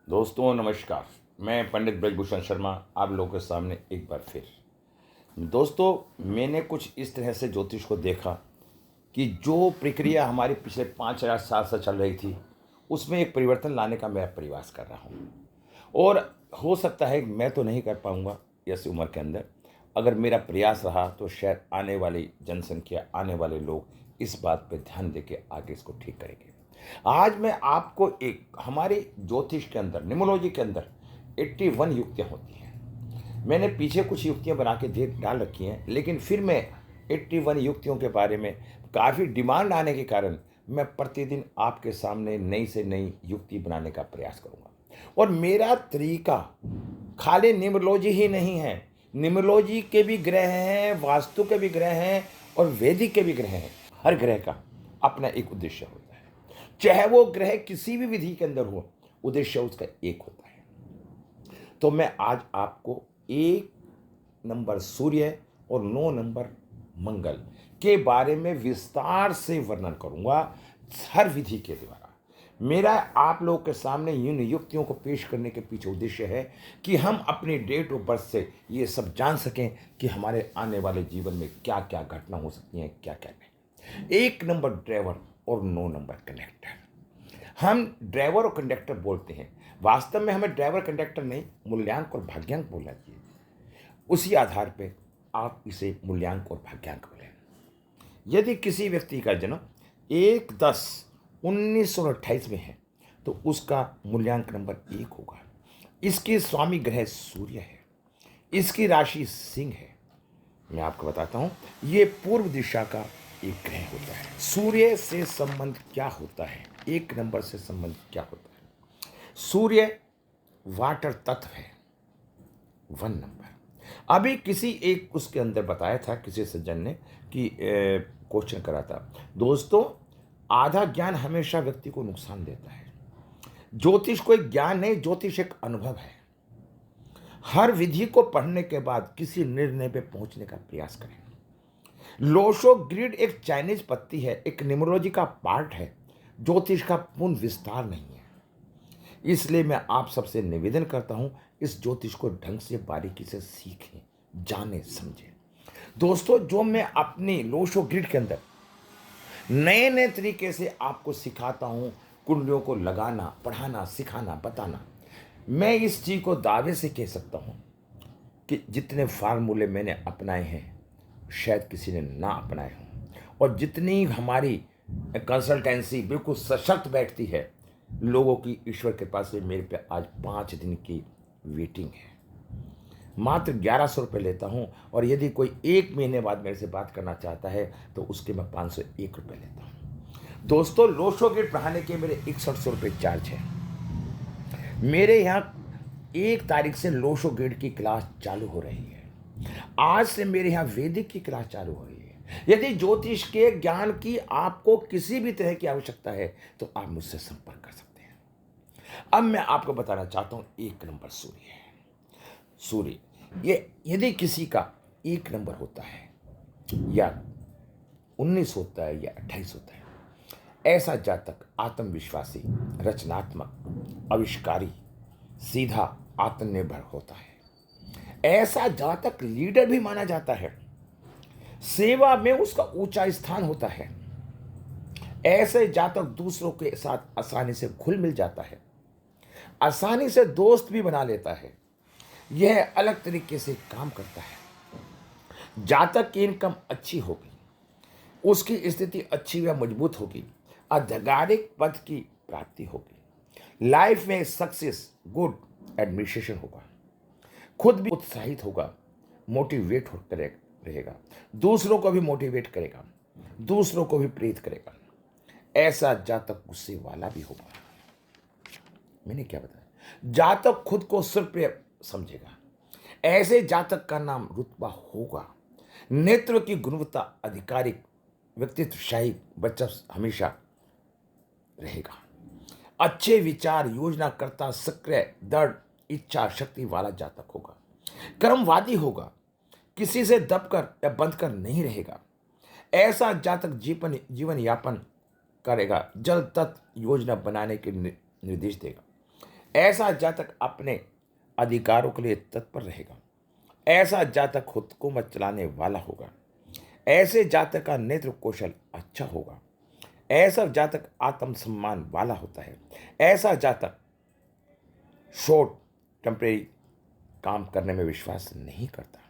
दोस्तों नमस्कार। मैं पंडित ब्रजभूषण शर्मा आप लोगों के सामने एक बार फिर। दोस्तों, मैंने कुछ इस तरह से ज्योतिष को देखा कि जो प्रक्रिया हमारी पिछले 5,000 साल से चल रही थी उसमें एक परिवर्तन लाने का मैं प्रयास कर रहा हूँ। और हो सकता है कि मैं तो नहीं कर पाऊँगा इस उम्र के अंदर। अगर मेरा प्रयास रहा तो शायद आने वाली जनसंख्या, आने वाले लोग इस बात पे ध्यान दे के आगे इसको ठीक करेंगे। आज मैं आपको एक हमारे ज्योतिष के अंदर, न्यूमरोलॉजी के अंदर 81 युक्तियाँ होती हैं। मैंने पीछे कुछ युक्तियाँ बना के दे डाल रखी हैं, लेकिन फिर मैं 81 युक्तियों के बारे में काफ़ी डिमांड आने के कारण मैं प्रतिदिन आपके सामने नई से नई युक्ति बनाने का प्रयास करूँगा। और मेरा तरीका खाली न्यूमरोलॉजी ही नहीं है, न्यूमरोलॉजी के भी ग्रह हैं, वास्तु के भी ग्रह हैं और वैदिक के भी ग्रह हैं। हर ग्रह का अपना एक उद्देश्य होता है, चाहे वो ग्रह किसी भी विधि के अंदर हो, उद्देश्य उसका एक होता है। तो मैं आज आपको 1 नंबर सूर्य और 9 नंबर मंगल के बारे में विस्तार से वर्णन करूंगा हर विधि के द्वारा। मेरा आप लोगों के सामने इन युक्तियों को पेश करने के पीछे उद्देश्य है कि हम अपनी डेट ऑफ बर्थ से ये सब जान सकें कि हमारे आने वाले जीवन में क्या क्या घटना हो सकती हैं, क्या क्या नहीं। 1 नंबर ड्राइवर और 9 नंबर कंडक्टर। हम ड्राइवर और कंडक्टर बोलते हैं, वास्तव में हमें ड्राइवर कंडक्टर नहीं, मूल्यांक और भाग्यांक बोलना चाहिए। उसी आधार पे आप इसे मूल्यांक और भाग्यांक बोलें। यदि किसी व्यक्ति का जन्म 1/10/1928 में है तो उसका मूल्यांक नंबर 1 होगा। इसके स्वामी ग्रह सूर्य है, इसकी राशि सिंह है। मैं आपको बताता हूं, ये पूर्व दिशा का एक ग्रह होता है। सूर्य से संबंध क्या होता है, 1 नंबर से संबंध क्या होता है। सूर्य वाटर तत्व है, 1 नंबर। अभी किसी एक उसके अंदर बताया था, किसी सज्जन ने कि क्वेश्चन करा था, दोस्तों आधा ज्ञान हमेशा व्यक्ति को नुकसान देता है। ज्योतिष कोई ज्ञान नहीं, ज्योतिष एक अनुभव है। हर विधि को पढ़ने के बाद किसी निर्णय पे पहुंचने का प्रयास करें। लोशो ग्रिड एक चाइनीज पत्ती है, एक न्यूमरोलॉजी का पार्ट है, ज्योतिष का पूर्ण विस्तार नहीं है। इसलिए मैं आप सबसे निवेदन करता हूं, इस ज्योतिष को ढंग से बारीकी से सीखें, जाने समझें। दोस्तों, जो मैं अपनी लोशो ग्रिड के अंदर नए नए तरीके से आपको सिखाता हूं, कुंडलियों को लगाना, पढ़ाना, सिखाना, बताना, मैं इस चीज को दावे से कह सकता हूं कि जितने फार्मूले मैंने अपनाए हैं शायद किसी ने ना अपनाए हों। और जितनी हमारी कंसल्टेंसी बिल्कुल सशक्त बैठती है लोगों की, ईश्वर के पास से मेरे पे आज 5 दिन की वेटिंग है। मात्र 1100 रुपये लेता हूं, और यदि कोई 1 महीने बाद मेरे से बात करना चाहता है तो उसके मैं 501 रुपये लेता हूं। दोस्तों, लोशो गेट पढ़ाने के मेरे 6100 रुपये चार्ज है। मेरे यहाँ 1 तारीख से लोशो गेट की क्लास चालू हो रही है। आज से मेरे यहाँ वैदिक की क्लास चालू हो रही है। यदि ज्योतिष के ज्ञान की आपको किसी भी तरह की आवश्यकता है तो आप मुझसे संपर्क कर सकते हैं। अब मैं आपको बताना चाहता हूं, 1 नंबर सूर्य है। सूर्य ये यदि किसी का 1 नंबर होता है या 19 होता है या 28 होता है, ऐसा जातक आत्मविश्वासी, रचनात्मक, आविष्कारी, सीधा, आत्मनिर्भर होता है। ऐसा जातक लीडर भी माना जाता है, सेवा में उसका ऊंचा स्थान होता है। ऐसे जातक दूसरों के साथ आसानी से घुल मिल जाता है, आसानी से दोस्त भी बना लेता है। यह अलग तरीके से काम करता है। जातक की इनकम अच्छी होगी, उसकी स्थिति अच्छी व मजबूत होगी, आधिकारिक पद की प्राप्ति होगी, लाइफ में सक्सेस, गुड एडमिनिस्ट्रेशन होगा, खुद भी उत्साहित होगा, मोटिवेट रहेगा, दूसरों को भी मोटिवेट करेगा, दूसरों को भी प्रेरित करेगा। ऐसा जातक गुस्से वाला भी होगा। मैंने क्या बताया, जातक खुद को सुप्रिय समझेगा। ऐसे जातक का नाम रुतबा होगा। नेत्र की गुणवत्ता, आधिकारिक, व्यक्तित्वशाही बच्चा हमेशा रहेगा। अच्छे विचार, योजना करता, सक्रिय, दृढ़ इच्छा शक्ति वाला जातक होगा। कर्मवादी होगा, किसी से दबकर या बंधकर नहीं रहेगा। ऐसा जातक जीवन यापन करेगा, जल्द तक योजना बनाने के निर्देश देगा। ऐसा जातक अपने अधिकारों के लिए तत्पर रहेगा। ऐसा जातक खुद को मत चलाने वाला होगा। ऐसे जातक का नेत्र कौशल अच्छा होगा। ऐसा जातक आत्मसम्मान वाला होता है। ऐसा जातक शॉर्ट टेम्परेरी काम करने में विश्वास नहीं करता।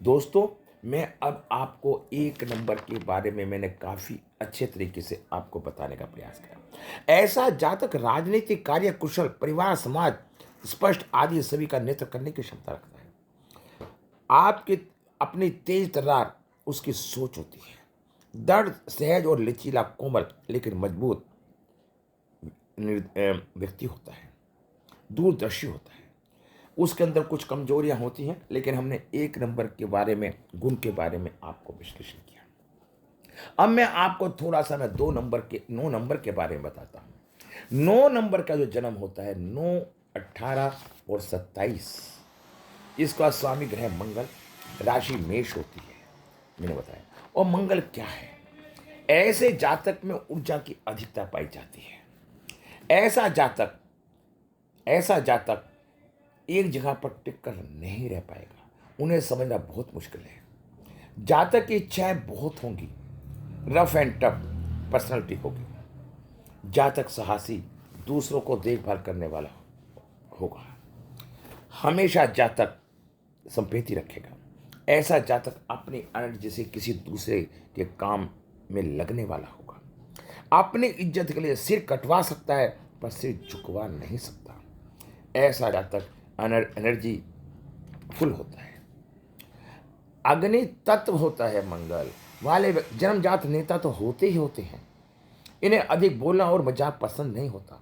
दोस्तों, मैं अब आपको एक नंबर के बारे में मैंने काफी अच्छे तरीके से आपको बताने का प्रयास किया। ऐसा जातक राजनीतिक, कार्य कुशल, परिवार, समाज, स्पष्ट आदि सभी का नेतृत्व करने की क्षमता रखता है। आपकी अपनी तेज तर्रार उसकी सोच होती है। दर्द सहज और लचीला, कोमल लेकिन मजबूत व्यक्ति होता है। दूरदर्शी होता है। उसके अंदर कुछ कमजोरियां होती हैं, लेकिन हमने एक नंबर के बारे में, गुण के बारे में आपको विश्लेषण किया। अब मैं आपको थोड़ा सा मैं 9 नंबर के बारे में बताता हूं। 9 नंबर का जो जन्म होता है, 9, 18 और 27, इसका स्वामी ग्रह मंगल, राशि मेष होती है, मैंने बताया। और मंगल क्या है? ऐसे जातक में ऊर्जा की अधिकता पाई जाती है। ऐसा जातक एक जगह पर टिक कर नहीं रह पाएगा। उन्हें समझना बहुत मुश्किल है। जातक की इच्छाएं बहुत होंगी। रफ एंड टफ पर्सनालिटी होगी। जातक साहसी, दूसरों को देखभाल करने वाला होगा। हमेशा जातक संप्रीति रखेगा। ऐसा जातक अपनी एनर्जी से किसी दूसरे के काम में लगने वाला होगा। अपनी इज्जत के लिए सिर कटवा सकता है, पर सिर झुकवा नहीं सकता। ऐसा जातक एनर्जी फुल होता है। अग्नि तत्व होता है मंगल वाले जन्मजात नेता तो होते ही होते हैं। इन्हें अधिक बोलना और मजाक पसंद नहीं होता।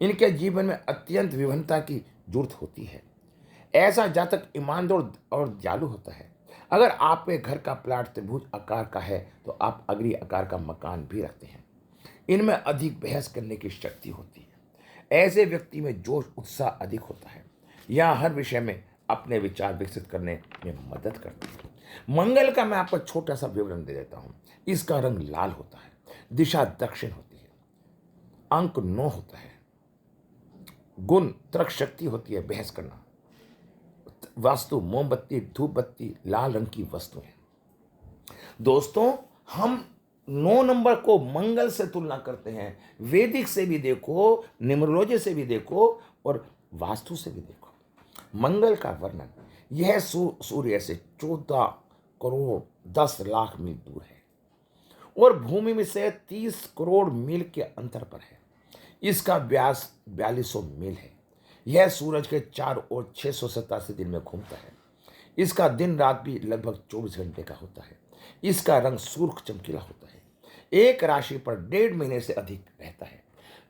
इनके जीवन में अत्यंत विभिन्नता की जरूरत होती है। ऐसा जातक ईमानदार और दयालु होता है। अगर आपके घर का प्लाट त्रिभुज आकार का है, तो आप अग्नि आकार का मकान भी रखते हैं। इनमें अधिक बहस करने की शक्ति होती है। ऐसे व्यक्ति में जोश, उत्साह अधिक होता है। यह हर विषय में अपने विचार विकसित करने में मदद करते हैं। मंगल का मैं आपको छोटा सा विवरण दे देता हूं। इसका रंग लाल होता है। दिशा दक्षिण होती है। अंक 9 होता है। गुण तर्क शक्ति होती है, बहस करना। वास्तु मोमबत्ती, धूप बत्ती, लाल रंग की वस्तुएं। दोस्तों, हम 9 नंबर को मंगल से तुलना करते हैं। वैदिक से भी देखो, न्यूमरोलॉजी से भी देखो और वास्तु से भी देखो। मंगल का वर्णन, यह सूर्य से 14 करोड़ 10 लाख मील दूर है और भूमि में से 30 करोड़ मील के अंतर पर है। इसका व्यास 4200 मील है। यह सूरज के 4 और 687 दिन में घूमता है। इसका दिन रात भी लगभग 24 घंटे का होता है। इसका रंग सुर्ख चमकीला होता है। एक राशि पर 1.5 महीने से अधिक रहता है।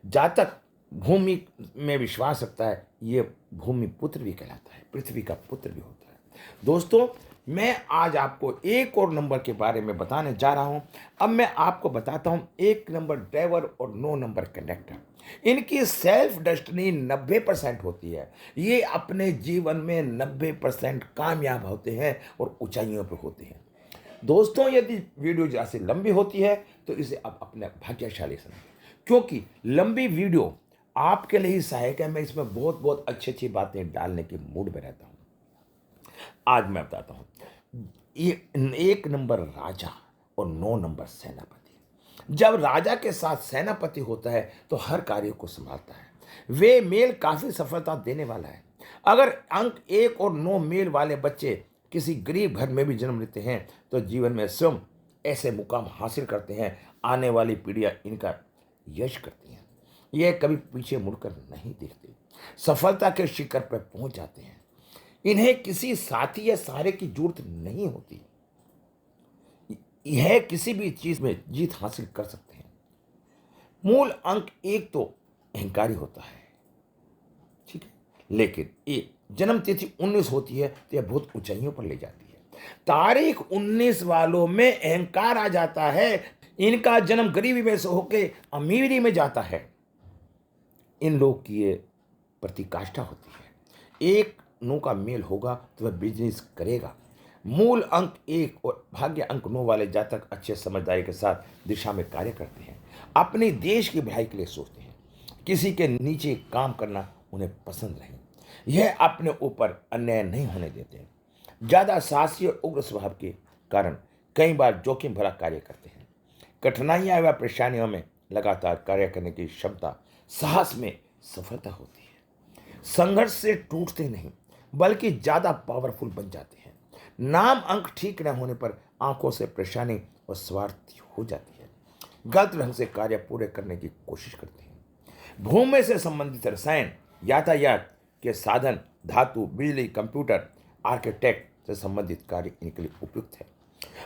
जातक भूमि में विश्वास रखता है। ये भूमि पुत्र भी कहलाता है, पृथ्वी का पुत्र भी होता है। दोस्तों, मैं आज आपको एक और नंबर के बारे में बताने जा रहा हूं। अब मैं आपको बताता हूं 1 नंबर ड्राइवर और 9 नंबर कंडक्टर। इनकी सेल्फ डेस्टिनी 90% होती है। ये अपने जीवन में 90% कामयाब होते हैं और ऊंचाइयों पर होते हैं। दोस्तों, यदि वीडियो जैसे लंबी होती है तो इसे आप अपने भाग्यशाली समझें, क्योंकि लंबी वीडियो आपके लिए ही सहायक है। मैं इसमें बहुत बहुत अच्छी अच्छी बातें डालने के मूड में रहता हूं। आज मैं बताता हूं। ये 1 नंबर राजा और 9 नंबर सेनापति। जब राजा के साथ सेनापति होता है तो हर कार्य को संभालता है। वे मेल काफी सफलता देने वाला है। अगर अंक 1 और 9 मेल वाले बच्चे किसी गरीब घर में भी जन्म लेते हैं तो जीवन में स्वयं ऐसे मुकाम हासिल करते हैं। आने वाली पीढ़ियां इनका यश करती हैं। ये कभी पीछे मुड़कर नहीं देखते, सफलता के शिखर पर पहुंच जाते हैं। इन्हें किसी साथी या सहारे की जरूरत नहीं होती। यह किसी भी चीज में जीत हासिल कर सकते हैं। मूल अंक 1 तो अहंकारी होता है, ठीक है, लेकिन एक जन्म तिथि 19 होती है तो यह बहुत ऊंचाइयों पर ले जाती है। तारीख 19 वालों में अहंकार आ जाता है। इनका जन्म गरीबी में से होकर अमीरी में जाता है। इन लोग की ये प्रतिकाष्ठा होती है। 1 9 का मेल होगा तो वह बिजनेस करेगा। मूल अंक 1 और भाग्य अंक 9 वाले जातक अच्छे समझदारी के साथ दिशा में कार्य करते हैं। अपने देश की भलाई के लिए सोचते हैं। किसी के नीचे काम करना उन्हें पसंद नहीं। यह अपने ऊपर अन्याय नहीं होने देते। ज़्यादा साहसी और उग्र स्वभाव के कारण कई बार जोखिम भरा कार्य करते हैं। कठिनाइयाँ व परेशानियों में लगातार कार्य करने की क्षमता साहस में सफलता होती है। संघर्ष से टूटते नहीं बल्कि ज़्यादा पावरफुल बन जाते हैं। नाम अंक ठीक न होने पर आंखों से परेशानी और स्वार्थ हो जाती है। गलत ढंग से कार्य पूरे करने की कोशिश करते हैं। भूमि से संबंधित रसायन, यातायात के साधन, धातु, बिजली, कंप्यूटर, आर्किटेक्ट से संबंधित कार्य इनके लिए उपयुक्त है।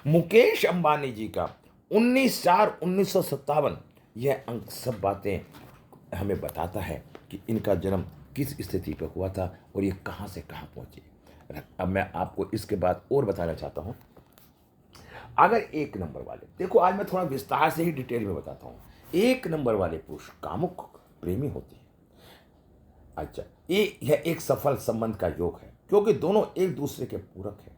मुकेश अंबानी जी का 19/4/1957 यह अंक सब बातें हमें बताता है कि इनका जन्म किस स्थिति पर हुआ था और ये कहाँ से कहाँ पहुंचे। अब मैं आपको इसके बाद और बताना चाहता हूं। अगर 1 नंबर वाले, देखो आज मैं थोड़ा विस्तार से ही डिटेल में बताता हूं। 1 नंबर वाले पुरुष कामुक प्रेमी होते हैं। अच्छा, यह एक सफल संबंध का योग है क्योंकि दोनों एक दूसरे के पूरक हैं।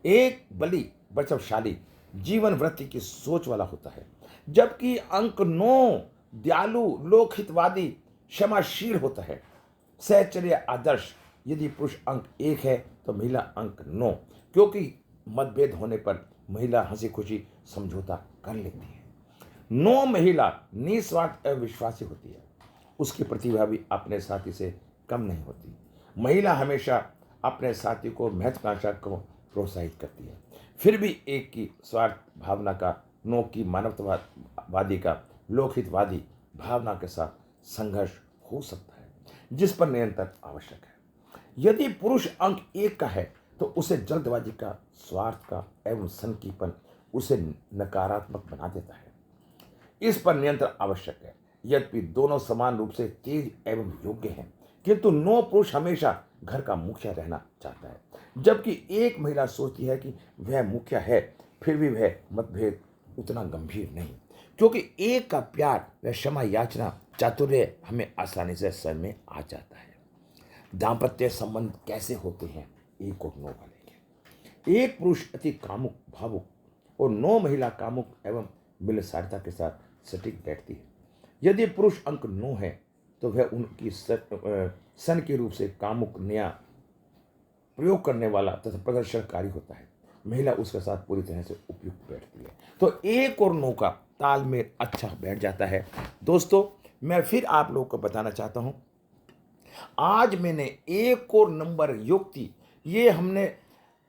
एक बली बचवशाली जीवन वृत्ति की सोच वाला होता है, जबकि अंक 9 दयालु लोकहितवादी क्षमाशील होता है। सहचर्य आदर्श, यदि पुरुष अंक 1 है तो महिला अंक 9, क्योंकि मतभेद होने पर महिला हंसी खुशी समझौता कर लेती है। 9 महिला निस्वार्थ एवं विश्वासी होती है। उसकी प्रतिभा भी अपने साथी से कम नहीं होती। महिला हमेशा अपने साथी को महत्वाकांक्षा को प्रोत्साहित करती है। फिर भी एक की स्वार्थ भावना का, 9 की मानवतावादी का लोकहितवादी भावना के साथ संघर्ष हो सकता है, जिस पर नियंत्रण आवश्यक है। यदि पुरुष अंक 1 का है तो उसे जल्दबाजी का, स्वार्थ का एवं सनकीपन उसे नकारात्मक बना देता है। इस पर नियंत्रण आवश्यक है। यद्यपि दोनों समान रूप से तेज एवं योग्य हैं, किंतु 9 पुरुष हमेशा घर का मुखिया रहना चाहता है, जबकि एक महिला सोचती है कि वह मुखिया है, फिर भी वह मतभेद उतना गंभीर नहीं, क्योंकि एक का प्यार व क्षमा याचना चातुर्य हमें आसानी से समझ में आ जाता है। दाम्पत्य संबंध कैसे होते हैं 1 और 9 वाले के? एक पुरुष अति कामुक भावुक और 9 महिला कामुक एवं मिलनसारता के साथ सटीक बैठती है। यदि पुरुष अंक 9 है तो वह उनकी सन के रूप से कामुक, नया, प्रयोग करने वाला तथा प्रदर्शनकारी होता है। महिला उसके साथ पूरी तरह से उपयुक्त बैठती है। तो 1 और 9 का तालमेल अच्छा बैठ जाता है। दोस्तों, मैं फिर आप लोगों को बताना चाहता हूं, आज मैंने 1 और नंबर युक्ति, ये हमने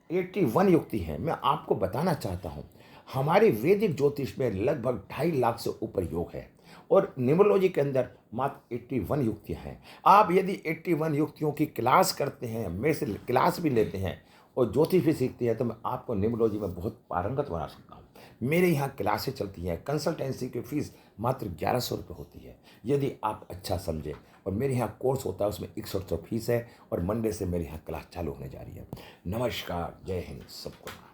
81 युक्ति है, मैं आपको बताना चाहता हूं। हमारे वैदिक ज्योतिष में लगभग 2.5 लाख से ऊपर योग है और न्यूमरोलॉजी के अंदर मात्र 81 युक्तियां हैं। आप यदि 81 युक्तियों की क्लास करते हैं, मेरे से क्लास भी लेते हैं और ज्योतिष भी सीखते हैं, तो मैं आपको न्यूमरोलॉजी में बहुत पारंगत बना सकता हूँ। मेरे यहाँ क्लासें चलती हैं। कंसल्टेंसी की फीस मात्र 1100 रुपये होती है, यदि आप अच्छा समझें। और मेरे यहाँ कोर्स होता है, उसमें 6100 फीस है और मंडे से मेरे यहाँ क्लास चालू होने जा रही है। नमस्कार, जय हिंद सबको।